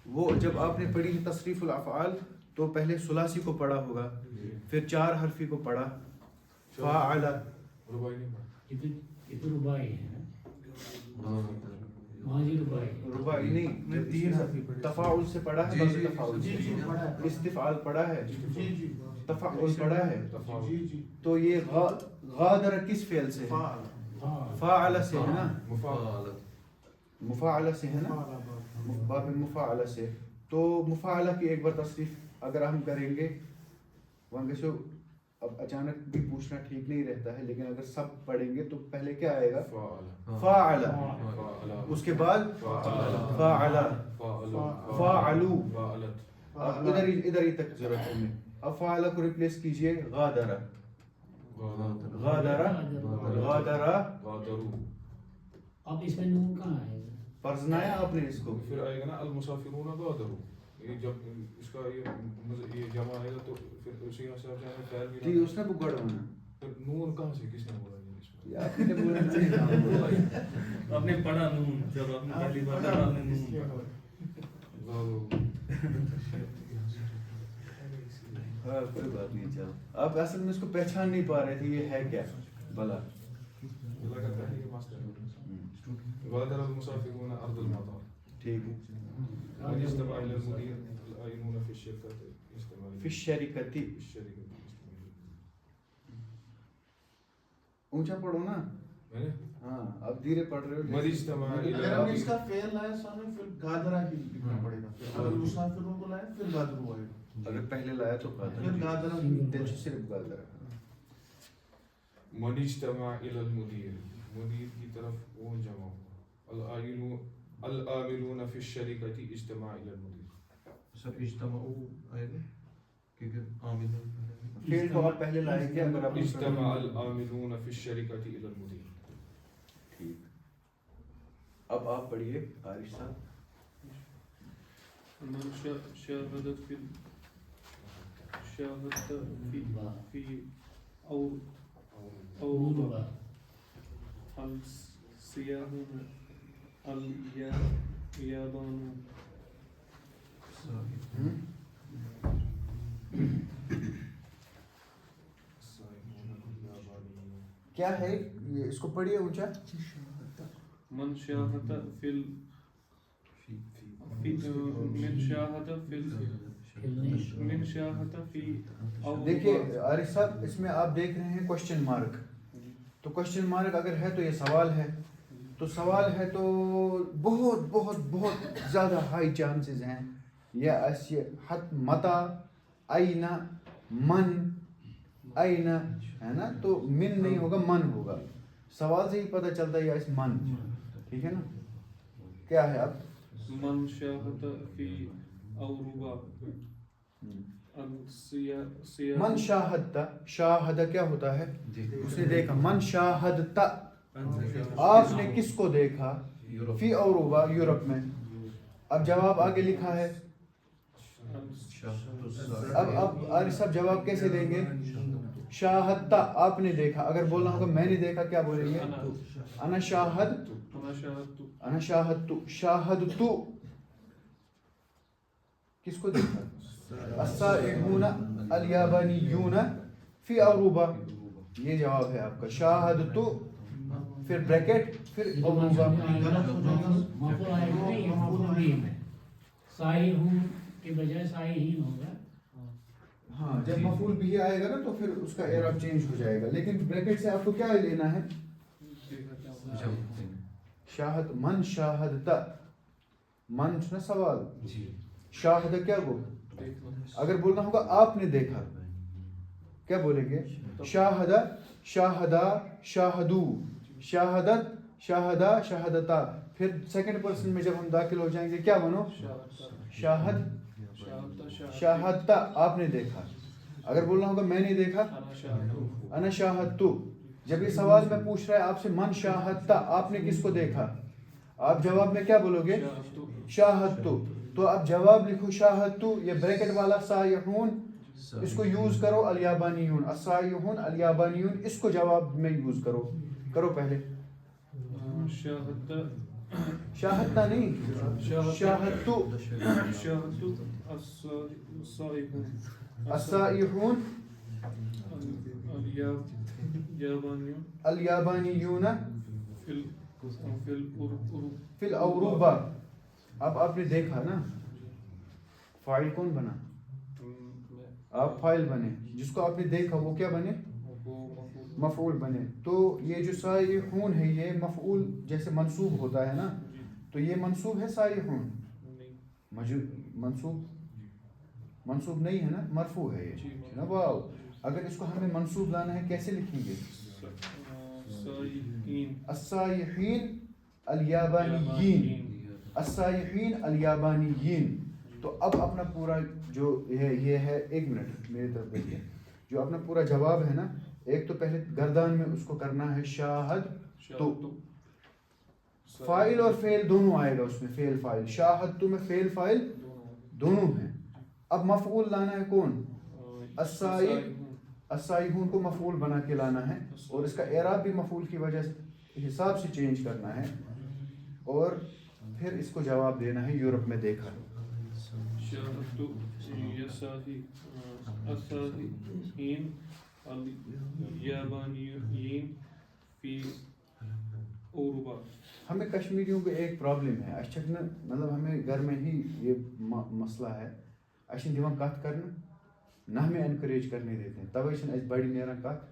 وہ جب آپ نے پڑھی ہے تصریف الافعال تو پہلے ثلاثی کو پڑھا ہوگا, پھر چار حرفی کو پڑھا. فاعل رباعی نہیں پڑھا. یہ تو رباعی ہے نا. ماضی رباعی. رباعی نہیں, تفاعل سے پڑھا ہے. بس تفاعل استفعال پڑھا ہے, تفاعل پڑھا ہے. تو یہ غادر کس فعل سے ہے؟ فاعل سے ہے نا. مفاعلہ سے ہے نا, باب مفاعلہ سے. تو مفاعلہ کی ایک بار تصریف اگر ہم کریں گے وہاں سے, اب اچانک بھی پوچھنا ٹھیک نہیں رہتا ہے, لیکن اگر سب پڑھیں گے تو پہلے کیا آئے گا؟ فاعل. اس کے بعد فاعل, فاعلو. ادھر ہی تک ضرورت ہے ہمیں. اب فاعل کو ریپلیس کیجئے غادر. غادر غادر. اب اس میں نون کہاں آئے گا؟ پرزنایا آپ نے اس کو. پھر آئے گا نا المسافرون غادروا. یہ جب اس کا یہ جمع آئے گا تو پھر اسی حساب سے ہمیں فعل بھی. ٹھیک اس نے بگڑ ہونا. پھر نون کہاں سے کس نے بولا یہ اس میں؟ آپ نے بولا نہیں. آپ نے پڑھا نون, جب آپ نے پہلی بار پڑھا آپ نے نون پڑھا. ہاں کوئی بات نہیں. چلو آپ اصل میں اس کو پہچان نہیں پا رہے تھے یہ ہے کیا بلا. لگتا ہے یہ مصدر ہے. غادر المسافرون ارض المطار. ٹھیک ہے. واجتمع الى المدير العائنون في الشركه فی الشرکتی. اونچا پڑھو نا. میں نے ہاں اب دھیرے پڑھ رہے ہو. واجتمع اگر ہم نے اس کا فعل لایا سامنے پھر غادرہ ہی لکھنا پڑے گا. اگر مسافروں کو لائے پھر غادرو آئے گا. اگر پہلے لایا تو پھر غادر. غادرہ دل سے صرف غادر. واجتمع الى المدير. مدیر کی طرف وہ جمع ہوا. العاملون في الشركه اجتمع الى المدير. سب اجتماعوا آئے گا کیونکہ عامل فعل کو آپ پہلے لائے گے. اگر آپ اجتمع العاملون في الشركه الى المدير. ٹھیک. اب آپ پڑھیے عارف صاحب. من شاهدت في أوروبا السياحون اليابان. کیا ہے اس کو پڑھیے اونچا. من شاهد في دیکھیے عارف صاحب اس میں آپ دیکھ رہے ہیں کوشچن مارک. تو کوشچن مارک اگر ہے تو یہ سوال ہے, تو سوال ہے تو بہت بہت بہت زیادہ ہائی چانسز ہیں یہ اسی حت متا اینا من اینا ہے نا تو من نہیں ہوگا من ہوگا سوال سے ہی پتہ چلتا ہے یہ اس من ٹھیک ہے نا کیا ہے اب من شاہد فی اوروبا من شاہدتا شاہدہ کیا ہوتا ہے اس نے دیکھا من شاہدتا آپ نے کس کو دیکھا فی اوروبا یورپ میں اب جواب آگے لکھا ہے اب سب جواب کیسے دیں گے شاہدتا آپ نے دیکھا اگر بولنا ہوگا میں نے دیکھا کیا بولیں گے انا شاہد انا شاہدتو شاہدتو کس کو دیکھا السائحون الیابانیون فی اوروبا یہ جواب ہے آپ کا شاہدتو پھر بریکٹ پھر اوروبا مفعول آئے گا یہ مفعول بھی ہے سائحون کے بجائے سائحین ہوگا ہاں جب مفعول بھی آئے گا نا تو پھر اس کا اعراب چینج ہو جائے گا لیکن بریکٹ سے آپ کو کیا لینا ہے شاہد من شاہدتا من نا سوال شاہد کیا گو اگر بولنا ہوگا آپ نے دیکھا کیا بولیں گے شاہدہ شاہدہ شاہدو شاہدت شاہدہ شاہدتا پھر سیکنڈ پرسن میں جب ہم داخل ہو جائیں گے کیا بنو شاہد شاہدتا آپ نے دیکھا اگر بولنا ہوگا میں نے دیکھا انا شاہدتو جب یہ سوال میں پوچھ رہا ہے آپ سے من شاہدتا آپ نے کس کو دیکھا آپ جواب میں کیا بولو گے شاہدتو تو اب جواب لکھو شاہدتو یہ بریکٹ والا سائحون اس کو یوز کرو الیابانیون السائحون الیابانیون اس کو جواب میں یوز کرو کرو پہلے شاہدتا نہیں شاہدتو السائحون الیابانیون فی الاوروبا اب آپ نے دیکھا نا فاعل کون بنا آپ فاعل بنے جس کو آپ نے دیکھا وہ کیا بنے مفعول بنے تو یہ جو سائحون ہے یہ مفعول جیسے منصوب ہوتا ہے نا تو یہ منصوب ہے سائحون منصوب نہیں ہے نا مرفوع ہے یہ نا واو اگر اس کو ہمیں منصوب لانا ہے کیسے لکھیں گے السائحین الیابانیین السائحین الیابانیین تو اب اپنا پورا جو یہ ہے ایک منٹ میری طرف دیکھیے جو اپنا پورا جواب ہے نا ایک تو پہلے گردان میں اس کو کرنا ہے شاہد تو فاعل اور فعل دونوں آئے گا اس میں فعل فاعل شاہد تو میں فعل فاعل دونوں ہیں اب مفعول لانا ہے کون السائحون کو مفعول بنا کے لانا ہے اور اس کا اعراب بھی مفعول کی وجہ سے حساب سے چینج کرنا ہے اور پھر اس کو جواب دینا ہے یورپ میں دیکھا ہمیں کشمیریوں کو ایک پرابلم ہے مطلب ہمیں گھر میں ہی یہ مسئلہ ہے اچھا دِوان کت کرنا نہ ہمیں انکریج کرنے دیتے ہیں توے چھنہ بڑی نیران کت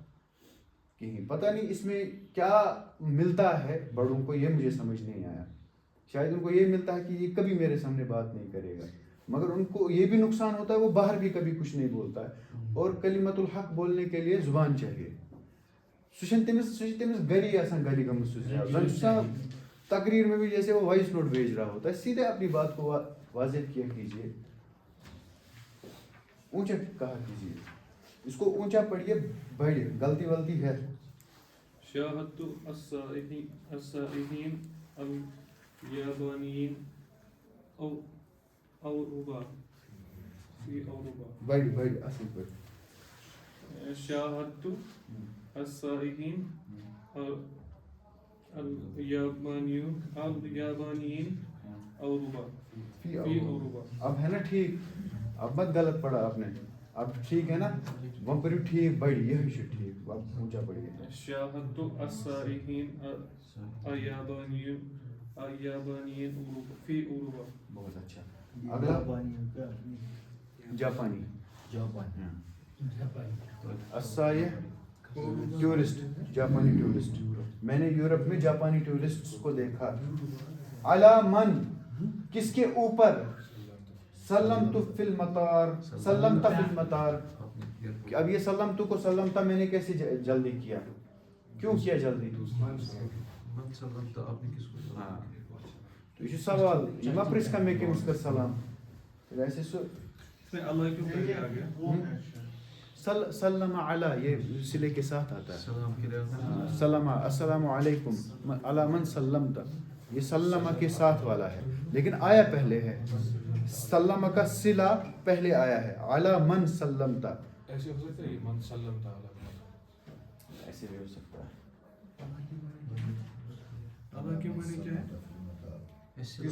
کہیں پتہ نہیں اس میں کیا ملتا ہے بڑوں کو یہ مجھے سمجھ نہیں آیا شاید ان کو یہ ملتا ہے کہ یہ کبھی میرے سامنے بات نہیں کرے گا مگر ان کو یہ بھی نقصان ہوتا ہے وہ باہر بھی کبھی کچھ نہیں بولتا ہے اور کلمت الحق بولنے کے لیے زبان چاہیے تمس گری آسان گلی گمت تقریر میں بھی جیسے وہ وائس نوٹ بھیج رہا ہوتا ہے سیدھے اپنی بات کو واضح کیا کیجیے اونچا کہا کیجیے اس کو اونچا پڑھیے بڑھے غلطی ولطی ہے شاہدت السائحین الیابانیین اوروبا فی اوروبا بڑی اصل پڑھ شاہدت السائحین الیابانیین اوروبا فی اوروبا اب ہے نا ٹھیک اب مت غلط پڑھا آپ نے اب ٹھیک ہے نا وہ پڑھی ٹھیک بڑی یہ ٹھیک اب اونچا پڑھیے شاہدت السائحین الیابانیین اوروبا فی اوروبا بہت اچھا اگلا جاپانی السائح ٹورسٹ جاپانی ٹورسٹ میں نے یورپ میں جاپانی ٹورسٹس کو دیکھا علی من کس کے اوپر سلمت فی المطار سلمت فی المطار اب یہ سلمت کو سلمتا میں نے کیسے جلدی کیا کیوں کیا جلدی من سلمت آپ نے کس کو ہاں تو یہ سوال یہ ما پرس کا میں کہ اس کا سلام ویسے سو اس میں اللہ کیوں پہلے آ گیا سلم علی یہ صلے کے ساتھ آتا ہے سلام کے لیے سلم السلام علیکم علی من سلمت یہ سلم کے ساتھ والا ہے لیکن آیا پہلے ہے سلم کا صلہ پہلے آیا ہے علی من سلمت ایسے ہو سکتا ہے یہ من سلم تعالی ایسے بھی ہو سکتا ہے اللہ کے معنی کیا ہے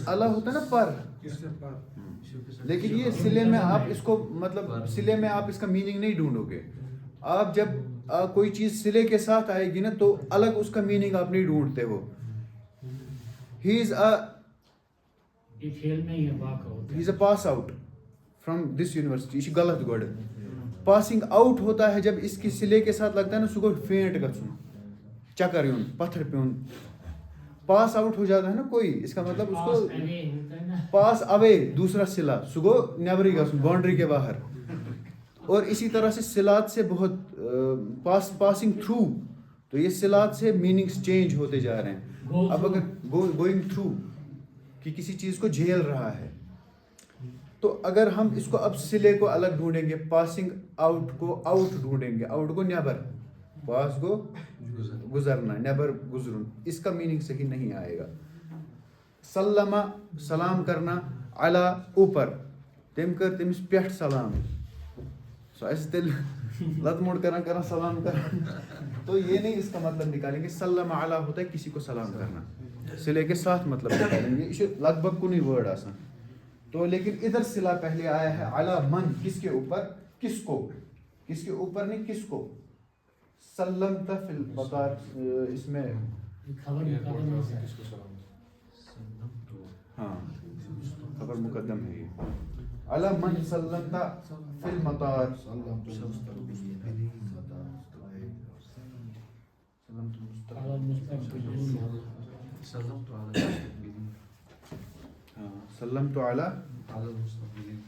اللہ ہوتا ہے نا پر کس سے پر لیکن یہ صلے میں آپ اس کو مطلب صلے میں آپ اس کا میننگ نہیں ڈھونڈو گے آپ جب کوئی چیز صلے کے ساتھ آئے گی نا تو الگ اس کا میننگ آپ نہیں ڈھونڈتے ہو ہی از یہ کھیل میں یہ واقع ہوتا ہی is a pass out from this university یہ غلط گوڑ پاسنگ آؤٹ ہوتا ہے جب اس کی صلے کے ساتھ لگتا ہے نا سو گو فینٹ گژھُن چکر یون پتھر پیون پاس آؤٹ ہو جاتا ہے نا کوئی اس کا مطلب اس کو پاس اوے دوسرا صلہ سو گو نیبر ہی گژھُن باؤنڈری کے باہر اور اسی طرح سے صلات سے بہت پاسنگ تھرو تو یہ صلات سے میننگس چینج ہوتے جا رہے ہیں اب اگر گوئنگ تھرو کہ کسی چیز کو جھیل رہا ہے تو اگر ہم اس کو اب صلے کو الگ ڈھونڈیں گے پاسنگ آؤٹ کو آؤٹ ڈھونڈیں گے آؤٹ کو نیبر پاس کو گزرنا نیبر گزرن اس کا میننگ صحیح نہیں آئے گا سلمہ سلام کرنا علی اوپر تم کر تمس پیٹھ سلام سو ایسے تیل لت موڑ کرنا سلام کرنا تو یہ نہیں اس کا مطلب نکالیں گے سلمہ علی ہوتا ہے کسی کو سلام کرنا صلے کے ساتھ مطلب نکالیں گے یہ لگ بھگ کنی ورڈ آسان تو لیکن ادھر صلہ پہلے آیا ہے علی من کس کے اوپر کس کے اوپر نہیں کس کو سلمت فی المطار اس میں خبر مقدم ہے کس کو سلام ہاں خبر مقدم ہے یہ علی من سلمت فی المطار سلمت مستقبلین سلمت علی ہاں سلمت علی المستقبلین